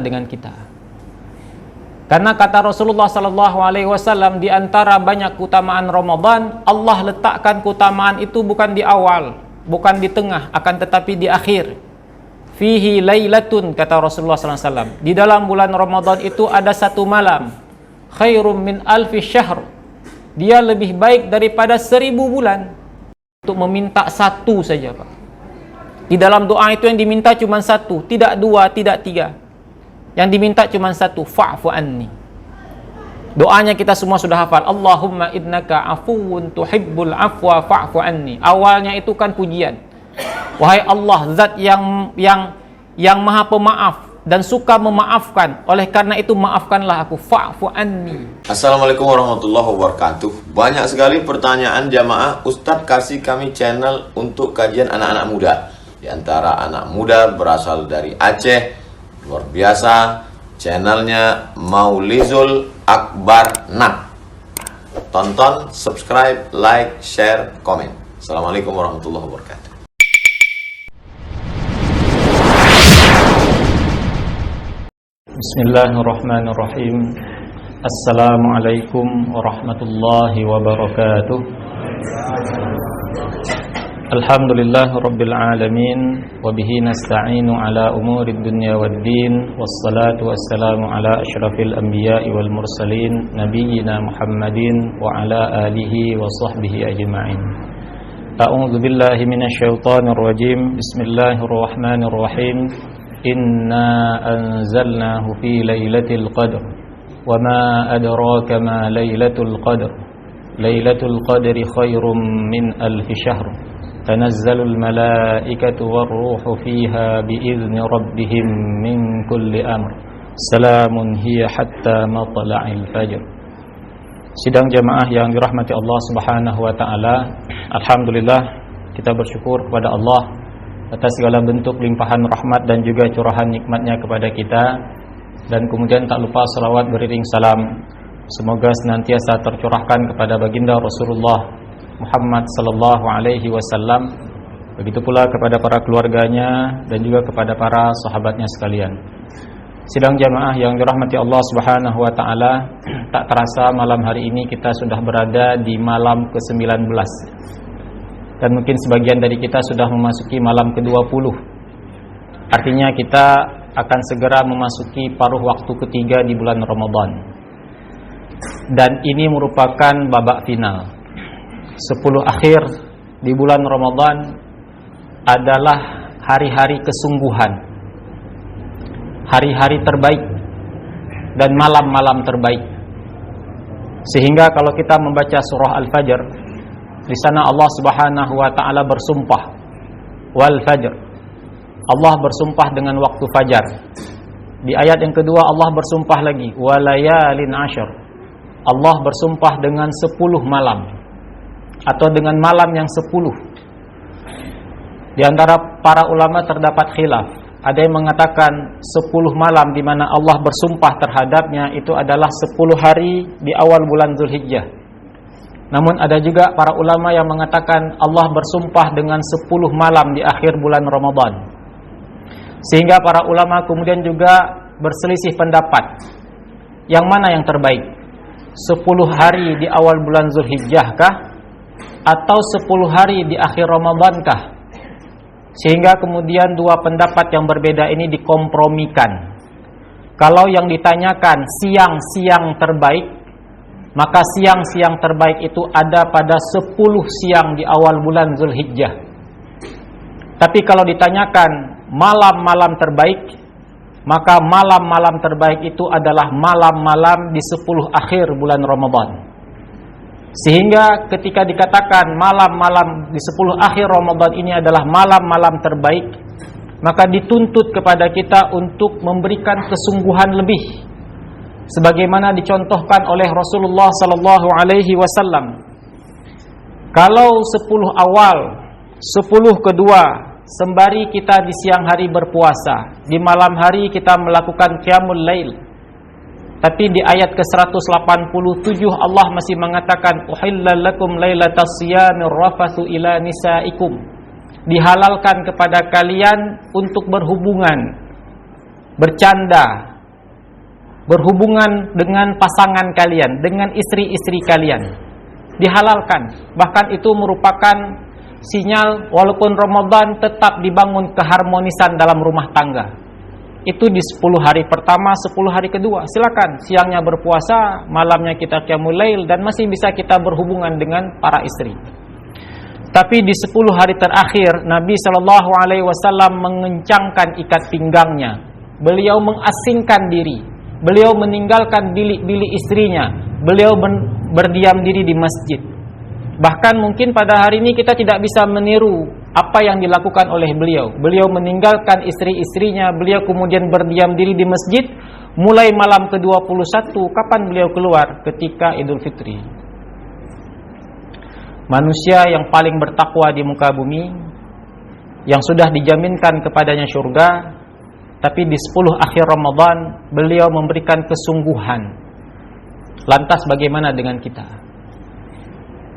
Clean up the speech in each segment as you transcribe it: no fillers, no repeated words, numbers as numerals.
dengan kita. Karena kata Rasulullah sallallahu alaihi wasallam, di antara banyak keutamaan Ramadan, Allah letakkan keutamaan itu bukan di awal, bukan di tengah, akan tetapi di akhir. Fihi lailatun, kata Rasulullah sallallahu alaihi wasallam, di dalam bulan Ramadan itu ada satu malam, khairum min alfi syahr, dia lebih baik daripada 1000 bulan. Untuk meminta satu saja, Pak. Di dalam doa itu yang diminta cuma satu, tidak dua, tidak tiga. Yang diminta cuma satu, fa'fu anni. Doanya kita semua sudah hafal. Allahumma innaka afuwun tuhibbul afwa fa'fu anni. Awalnya itu kan pujian. Wahai Allah, zat yang maha pemaaf dan suka memaafkan. Oleh karena itu maafkanlah aku, fa'fu anni. Assalamualaikum warahmatullahi wabarakatuh. Banyak sekali pertanyaan jamaah, Ustadz kasih kami channel untuk kajian anak-anak muda. Di antara anak muda berasal dari Aceh. Luar biasa, channelnya Maulizul Akbar Nab. Tonton, subscribe, like, share, komen. Assalamualaikum warahmatullahi wabarakatuh. Bismillahirrahmanirrahim. Assalamualaikum warahmatullahi wabarakatuh. Alhamdulillah Rabbil Alamin. Wabihi nasta'inu ala umurid dunya waddin. Wassalatu wassalamu ala ashrafil anbiya'i wal mursalin, Nabiyyina Muhammadin wa ala alihi wa sahbihi ajma'in. A'udzu billahi minasyaitonir rajim. Bismillahirrahmanirrahim. Inna anzalnahu fi lailatul qadr. Wa ma adraka ma lailatul qadr. Lailatul qadri khairum min alfi syahr. Tanazzalul malaikatu warruhu fiha biizni rabbihim min kulli amr. Salamun hiya hatta matla'il fajr. Sidang jamaah yang dirahmati Allah Subhanahu wa taala, alhamdulillah kita bersyukur kepada Allah atas segala bentuk limpahan rahmat dan juga curahan nikmatnya kepada kita. Dan kemudian tak lupa salawat beriring salam semoga senantiasa tercurahkan kepada baginda Rasulullah Muhammad sallallahu alaihi wasallam, begitu pula kepada para keluarganya dan juga kepada para sahabatnya sekalian. Sidang jamaah yang dirahmati Allah Subhanahu wa taala, tak terasa malam hari ini kita sudah berada di malam ke-19. Dan mungkin sebagian dari kita sudah memasuki malam ke-20. Artinya kita akan segera memasuki paruh waktu ketiga di bulan Ramadan. Dan ini merupakan babak final. 10 akhir di bulan Ramadan adalah hari-hari kesungguhan, hari-hari terbaik dan malam-malam terbaik. Sehingga kalau kita membaca surah Al-Fajr, di sana Allah Subhanahu wa taala bersumpah, wal fajr. Allah bersumpah dengan waktu fajar. Di ayat yang kedua Allah bersumpah lagi, walayalin ashar. Allah bersumpah dengan 10 malam atau dengan malam yang 10. Di antara para ulama terdapat khilaf. Ada yang mengatakan 10 malam di mana Allah bersumpah terhadapnya itu adalah 10 hari di awal bulan Zulhijjah. Namun ada juga para ulama yang mengatakan Allah bersumpah dengan 10 malam di akhir bulan Ramadan. Sehingga para ulama kemudian juga berselisih pendapat. Yang mana yang terbaik? 10 hari di awal bulan Zulhijjah kah? Atau 10 hari di akhir Ramadan kah? Sehingga kemudian dua pendapat yang berbeda ini dikompromikan. Kalau yang ditanyakan siang-siang terbaik, maka siang-siang terbaik itu ada pada 10 siang di awal bulan Zulhijjah. Tapi kalau ditanyakan malam-malam terbaik, maka malam-malam terbaik itu adalah malam-malam di 10 akhir bulan Ramadan. Sehingga ketika dikatakan malam-malam di 10 akhir Ramadan ini adalah malam-malam terbaik, maka dituntut kepada kita untuk memberikan kesungguhan lebih, sebagaimana dicontohkan oleh Rasulullah sallallahu alaihi wasallam. Kalau 10 awal, 10 kedua, sembari kita di siang hari berpuasa, di malam hari kita melakukan qiyamul lail. Tapi di ayat ke-187 Allah masih mengatakan uhillal lakum lailatas siyamir rafathu ila nisaikum. Dihalalkan kepada kalian untuk berhubungan bercanda, berhubungan dengan pasangan kalian, dengan istri-istri kalian, dihalalkan. Bahkan itu merupakan sinyal walaupun Ramadan tetap dibangun keharmonisan dalam rumah tangga. Itu di 10 hari pertama, 10 hari kedua. Silakan, siangnya berpuasa, malamnya kita qiyamul lail, dan masih bisa kita berhubungan dengan para istri. Tapi di 10 hari terakhir, Nabi SAW mengencangkan ikat pinggangnya. Beliau mengasingkan diri. Beliau meninggalkan bilik-bilik istrinya. Beliau berdiam diri di masjid. Bahkan mungkin pada hari ini kita tidak bisa meniru apa yang dilakukan oleh beliau. Beliau meninggalkan istri-istrinya. Beliau kemudian berdiam diri di masjid. Mulai malam ke-21, kapan beliau keluar? Ketika Idul Fitri. Manusia yang paling bertakwa di muka bumi, yang sudah dijaminkan kepadanya syurga, tapi di 10 akhir Ramadan beliau memberikan kesungguhan. Lantas bagaimana dengan kita?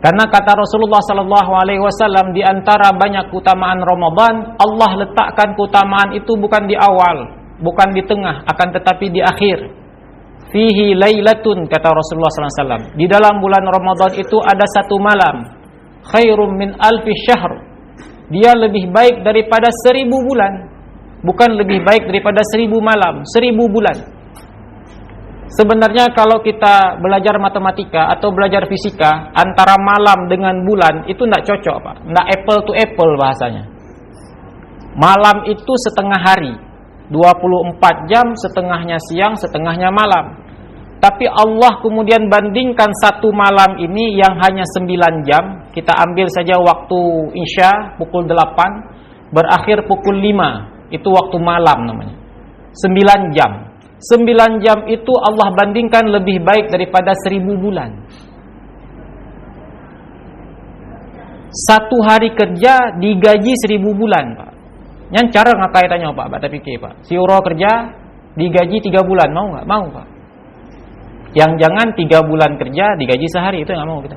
Karena kata Rasulullah SAW, di antara banyak keutamaan Ramadan, Allah letakkan keutamaan itu bukan di awal, bukan di tengah, akan tetapi di akhir. Fihi lailatun, kata Rasulullah SAW. Di dalam bulan Ramadan itu ada satu malam, khairum min alfi syahr. Dia lebih baik daripada 1000 bulan. Bukan lebih baik daripada 1000 malam, 1000 bulan. Sebenarnya kalau kita belajar matematika atau belajar fisika, antara malam dengan bulan itu tidak cocok, Pak. Tidak apple to apple bahasanya. Malam itu setengah hari, 24 jam, setengahnya siang, setengahnya malam. Tapi Allah kemudian bandingkan satu malam ini yang hanya 9 jam. Kita ambil saja waktu Isya pukul 8, berakhir pukul 5. Itu waktu malam namanya. 9 jam. 9 jam itu Allah bandingkan lebih baik daripada 1000 bulan. Satu hari kerja digaji 1000 bulan, Pak. Yang cara ngakai tanya Pak, tak fikir Pak. Si Uro kerja digaji 3 bulan, mau nggak? Mau, Pak. Yang jangan 3 bulan kerja digaji sehari, itu yang nggak mau kita.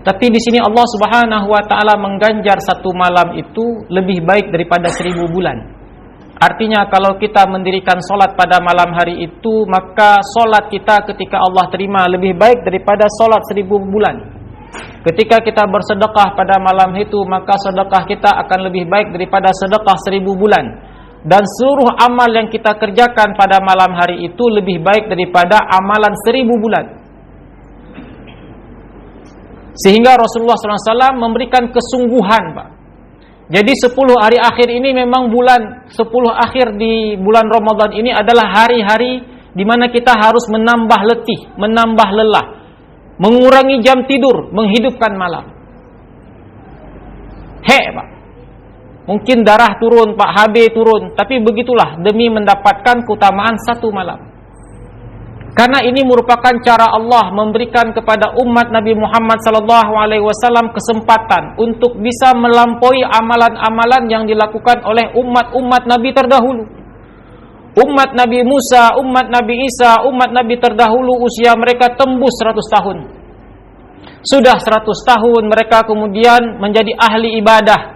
Tapi di sini Allah Subhanahu wa taala mengganjar satu malam itu lebih baik daripada 1000 bulan. Artinya kalau kita mendirikan solat pada malam hari itu, maka solat kita ketika Allah terima lebih baik daripada solat 1000 bulan. Ketika kita bersedekah pada malam itu, maka sedekah kita akan lebih baik daripada sedekah 1000 bulan. Dan seluruh amal yang kita kerjakan pada malam hari itu lebih baik daripada amalan 1000 bulan. Sehingga Rasulullah SAW memberikan kesungguhan, Pak. Jadi 10 hari akhir ini memang 10 akhir di bulan Ramadan ini adalah hari-hari di mana kita harus menambah letih, menambah lelah, mengurangi jam tidur, menghidupkan malam. Pak. Mungkin darah turun, Pak, HB turun, tapi begitulah demi mendapatkan keutamaan satu malam. Karena ini merupakan cara Allah memberikan kepada umat Nabi Muhammad SAW kesempatan untuk bisa melampaui amalan-amalan yang dilakukan oleh umat-umat Nabi terdahulu. Umat Nabi Musa, umat Nabi Isa, umat Nabi terdahulu usia mereka tembus 100 tahun. Sudah 100 tahun mereka kemudian menjadi ahli ibadah.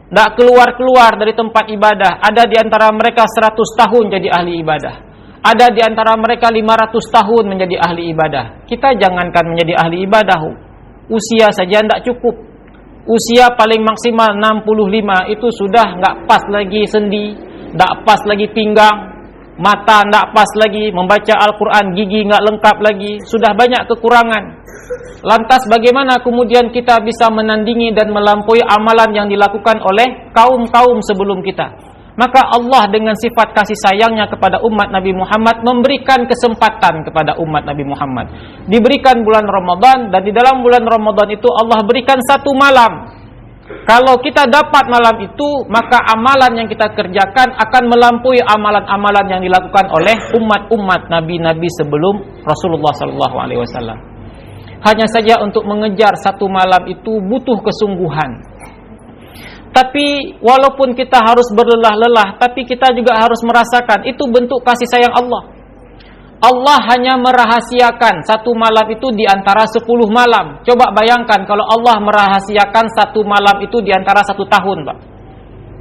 Tidak keluar-keluar dari tempat ibadah. Ada di antara mereka 100 tahun jadi ahli ibadah. Ada di antara mereka 500 tahun menjadi ahli ibadah. Kita jangankan menjadi ahli ibadah, usia saja tidak cukup. Usia paling maksimal 65 itu sudah nggak pas lagi sendi, nggak pas lagi pinggang, mata nggak pas lagi, membaca Al-Quran gigi nggak lengkap lagi, sudah banyak kekurangan. Lantas bagaimana kemudian kita bisa menandingi dan melampaui amalan yang dilakukan oleh kaum-kaum sebelum kita? Maka Allah dengan sifat kasih sayangnya kepada umat Nabi Muhammad memberikan kesempatan kepada umat Nabi Muhammad. Diberikan bulan Ramadan, dan di dalam bulan Ramadan itu Allah berikan satu malam. Kalau kita dapat malam itu, maka amalan yang kita kerjakan akan melampaui amalan-amalan yang dilakukan oleh umat-umat Nabi-Nabi sebelum Rasulullah SAW. Hanya saja untuk mengejar satu malam itu butuh kesungguhan. Tapi walaupun kita harus berlelah-lelah, tapi kita juga harus merasakan itu bentuk kasih sayang Allah. Allah hanya merahasiakan satu malam itu di antara 10 malam. Coba bayangkan kalau Allah merahasiakan satu malam itu di antara 1 tahun, Pak.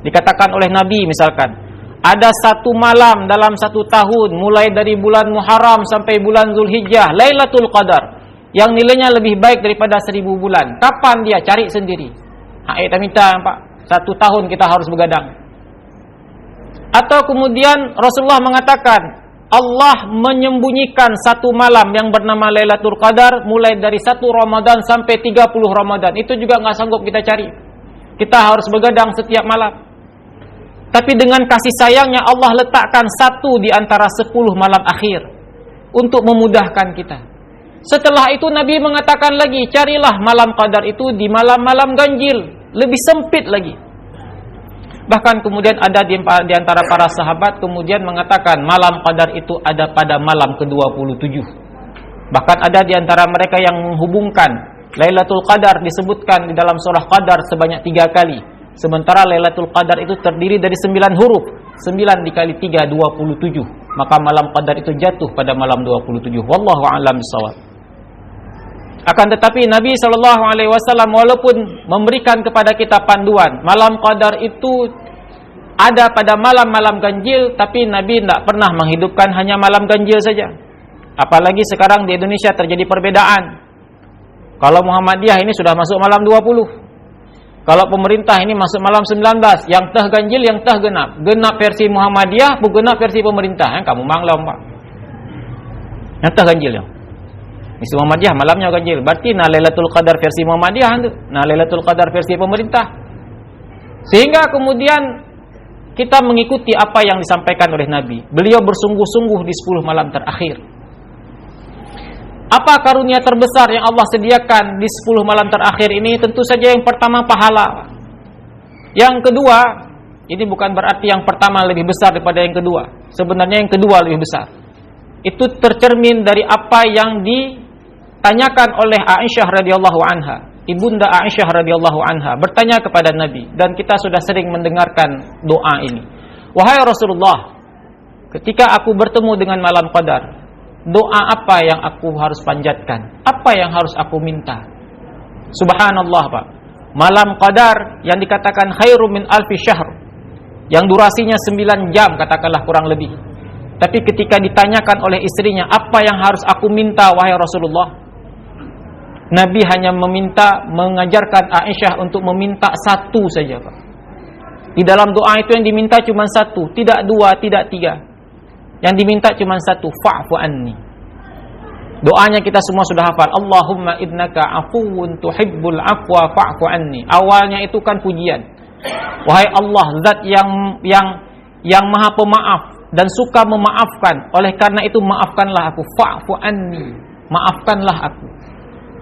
Dikatakan oleh Nabi misalkan, ada satu malam dalam satu tahun, mulai dari bulan Muharram sampai bulan Zulhijjah, Lailatul Qadar, yang nilainya lebih baik daripada 1000 bulan. Kapan dia? Cari sendiri. Kita minta Pak, 1 tahun kita harus begadang. Atau kemudian Rasulullah mengatakan, Allah menyembunyikan satu malam yang bernama Lailatul Qadar mulai dari 1 Ramadan sampai 30 Ramadan. Itu juga nggak sanggup kita cari. Kita harus begadang setiap malam. Tapi dengan kasih sayangnya Allah letakkan satu di antara 10 malam akhir untuk memudahkan kita. Setelah itu Nabi mengatakan lagi, carilah malam qadar itu di malam-malam ganjil, lebih sempit lagi. Bahkan kemudian ada di antara para sahabat kemudian mengatakan malam qadar itu ada pada malam ke-27. Bahkan ada di antara mereka yang menghubungkan Lailatul Qadar disebutkan di dalam surah Qadar sebanyak 3 kali. Sementara Lailatul Qadar itu terdiri dari 9 huruf. 9 dikali 3, 27. Maka malam Qadar itu jatuh pada malam 27. Wallahu a'lam bishawab. Akan tetapi Nabi SAW walaupun memberikan kepada kita panduan, malam Qadar itu ada pada malam-malam ganjil, tapi Nabi tidak pernah menghidupkan hanya malam ganjil saja. Apalagi sekarang di Indonesia terjadi perbedaan. Kalau Muhammadiyah ini sudah masuk malam 20. Kalau pemerintah ini masuk malam 19, yang teh ganjil, yang teh genap. Genap versi Muhammadiyah, genap versi pemerintah. Kamu manglam, Pak. Yang teh ganjil ya. Versi Muhammadiyah malamnya ganjil. Berarti Lailatul Qadar versi Muhammadiyah itu. Lailatul Qadar versi pemerintah. Sehingga kemudian kita mengikuti apa yang disampaikan oleh Nabi. Beliau bersungguh-sungguh di 10 malam terakhir. Apa karunia terbesar yang Allah sediakan di 10 malam terakhir ini? Tentu saja yang pertama pahala. Yang kedua, ini bukan berarti yang pertama lebih besar daripada yang kedua. Sebenarnya yang kedua lebih besar. Itu tercermin dari apa yang ditanyakan oleh Aisyah radhiyallahu anha. Ibunda Aisyah radhiyallahu anha bertanya kepada Nabi, dan kita sudah sering mendengarkan doa ini. Wahai Rasulullah, ketika aku bertemu dengan malam Qadar, doa apa yang aku harus panjatkan? Apa yang harus aku minta? Subhanallah, Pak. Malam Qadar yang dikatakan khairum min alfi syahr, yang durasinya 9 jam katakanlah kurang lebih. Tapi ketika ditanyakan oleh istrinya, apa yang harus aku minta wahai Rasulullah? Nabi hanya mengajarkan Aisyah untuk meminta satu saja, Pak. Di dalam doa itu yang diminta cuma satu, tidak 2, tidak 3. Yang diminta cuma satu, fa'fu anni. Doanya kita semua sudah hafal. Allahumma innaka afuwun tuhibbul afwa fa'fu anni. Awalnya itu kan pujian. Wahai Allah, zat yang maha pemaaf dan suka memaafkan. Oleh karena itu maafkanlah aku, fa'fu anni. Maafkanlah aku.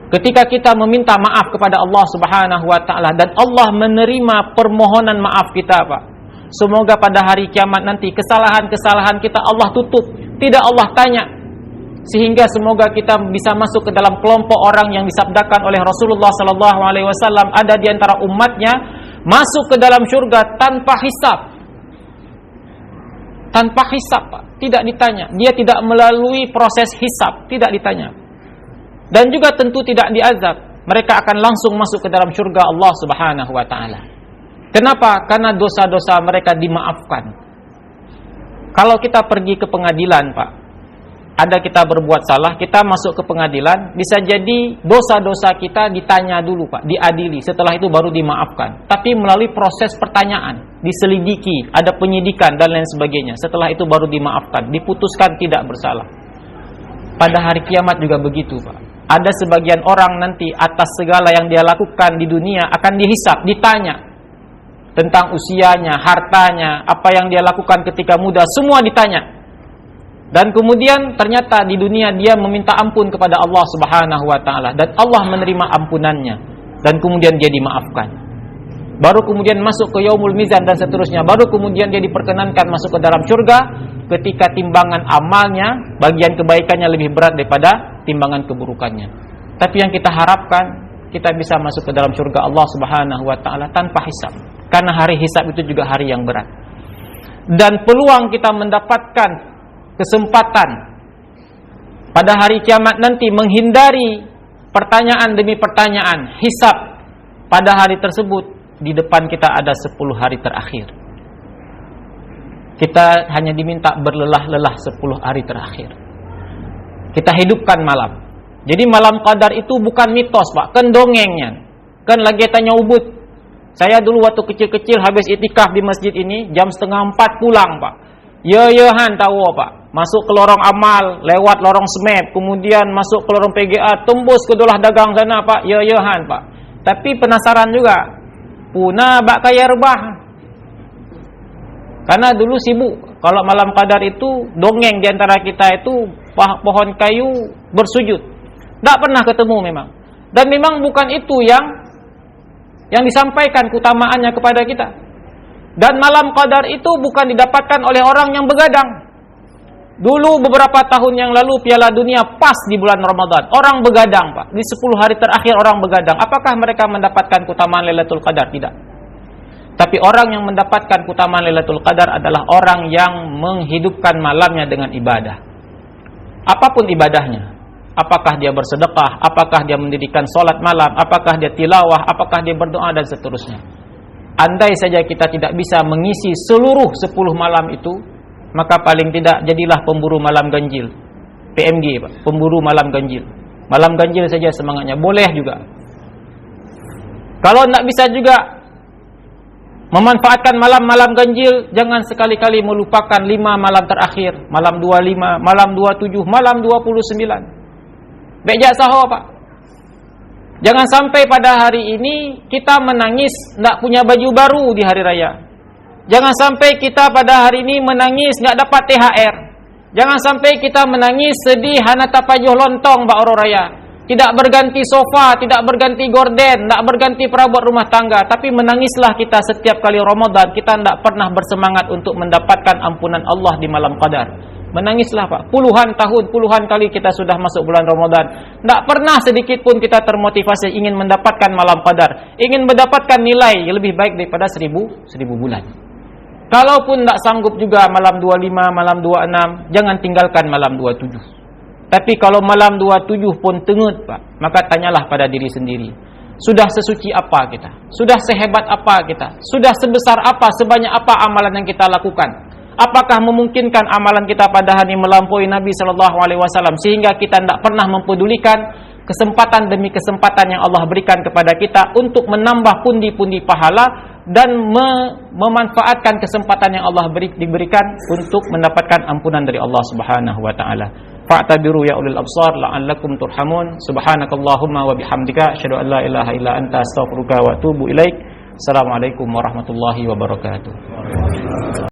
Ketika kita meminta maaf kepada Allah Subhanahu wa taala dan Allah menerima permohonan maaf kita, Pak. Semoga pada hari kiamat nanti kesalahan-kesalahan kita Allah tutup, tidak Allah tanya. Sehingga semoga kita bisa masuk ke dalam kelompok orang yang disabdakan oleh Rasulullah SAW, ada di antara umatnya masuk ke dalam surga tanpa hisab. Tanpa hisab, Pak. Tidak ditanya. Dia tidak melalui proses hisab, tidak ditanya. Dan juga tentu tidak diazab. Mereka akan langsung masuk ke dalam surga Allah Subhanahu wa taala. Kenapa? Karena dosa-dosa mereka dimaafkan. Kalau kita pergi ke pengadilan, Pak, ada kita berbuat salah, kita masuk ke pengadilan, bisa jadi dosa-dosa kita ditanya dulu, Pak, diadili, setelah itu baru dimaafkan. Tapi melalui proses pertanyaan, diselidiki, ada penyidikan dan lain sebagainya. Setelah itu baru dimaafkan, diputuskan tidak bersalah. Pada hari kiamat juga begitu, Pak. Ada sebagian orang nanti atas segala yang dia lakukan di dunia akan dihisab, ditanya tentang usianya, hartanya, apa yang dia lakukan ketika muda, semua ditanya. Dan kemudian ternyata di dunia dia meminta ampun kepada Allah Subhanahu wa taala dan Allah menerima ampunannya dan kemudian dia dimaafkan. Baru kemudian masuk ke yaumul mizan dan seterusnya. Baru kemudian dia diperkenankan masuk ke dalam surga ketika timbangan amalnya, bagian kebaikannya lebih berat daripada timbangan keburukannya. Tapi yang kita harapkan, kita bisa masuk ke dalam surga Allah Subhanahu wa taala tanpa hisab. Karena hari hisab itu juga hari yang berat. Dan peluang kita mendapatkan kesempatan pada hari kiamat nanti menghindari pertanyaan demi pertanyaan, hisab pada hari tersebut, di depan kita ada 10 hari terakhir. Kita hanya diminta berlelah-lelah 10 hari terakhir. Kita hidupkan malam. Jadi malam qadar itu bukan mitos, Pak, kan dongengnya. Kan lagi tanya ubud. Saya dulu waktu kecil-kecil habis itikaf di masjid ini, jam 3:30 pulang, Pak. Ya-yahan tahu, Pak. Masuk ke lorong amal, lewat lorong SMEP, kemudian masuk ke lorong PGA, tembus ke Dolah Dagang sana, Pak. Ya-yahan, Pak. Tapi penasaran juga. Puna bak kaya rebah. Karena dulu sibuk. Kalau malam qadar itu dongeng di antara kita itu pohon kayu bersujud. Tak pernah ketemu memang. Dan memang bukan itu yang disampaikan keutamaannya kepada kita. Dan malam qadar itu bukan didapatkan oleh orang yang begadang. Dulu beberapa tahun yang lalu Piala Dunia pas di bulan Ramadan. Orang begadang, Pak. Di 10 hari terakhir orang begadang. Apakah mereka mendapatkan keutamaan Lailatul Qadar? Tidak. Tapi orang yang mendapatkan keutamaan Lailatul Qadar adalah orang yang menghidupkan malamnya dengan ibadah. Apapun ibadahnya. Apakah dia bersedekah, apakah dia mendirikan solat malam, apakah dia tilawah, apakah dia berdoa dan seterusnya. Andai saja kita tidak bisa mengisi seluruh 10 malam itu, maka paling tidak jadilah pemburu malam ganjil. PMG, Pak, pemburu malam ganjil. Malam ganjil saja semangatnya, boleh juga. Kalau tidak bisa juga memanfaatkan malam-malam ganjil, jangan sekali-kali melupakan 5 malam terakhir, malam 25, malam 27, malam 29. Bejak sahur, Pak. Jangan sampai pada hari ini kita menangis tidak punya baju baru di hari raya. Jangan sampai kita pada hari ini menangis tidak dapat THR. Jangan sampai kita menangis sedih hana tapajuh lontong Pak Oro Raya. Tidak berganti sofa, tidak berganti gorden, tidak berganti perabot rumah tangga. Tapi menangislah kita setiap kali Ramadan. Kita tidak pernah bersemangat untuk mendapatkan ampunan Allah di malam qadar. Menangislah, Pak. Puluhan tahun, puluhan kali kita sudah masuk bulan Ramadan. Tidak pernah sedikit pun kita termotivasi ingin mendapatkan malam qadar. Ingin mendapatkan nilai yang lebih baik daripada 1000 bulan. Kalaupun tidak sanggup juga malam 25, malam 26, jangan tinggalkan malam 27. Tapi kalau malam 27 pun tengut, Pak, maka tanyalah pada diri sendiri. Sudah sesuci apa kita? Sudah sehebat apa kita? Sudah sebesar apa, sebanyak apa amalan yang kita lakukan? Apakah memungkinkan amalan kita pada hari melampaui Nabi SAW sehingga kita tidak pernah mempedulikan kesempatan demi kesempatan yang Allah berikan kepada kita untuk menambah pundi-pundi pahala dan memanfaatkan kesempatan yang Allah diberikan untuk mendapatkan ampunan dari Allah Subhanahu wa taala. Fa'tabiru ya ulil absar la'allakum turhamun. Subhanakallahumma wa bihamdika asyhadu an la ilaha illa anta astaghfiruka wa atubu ilaik. Assalamualaikum warahmatullahi wabarakatuh.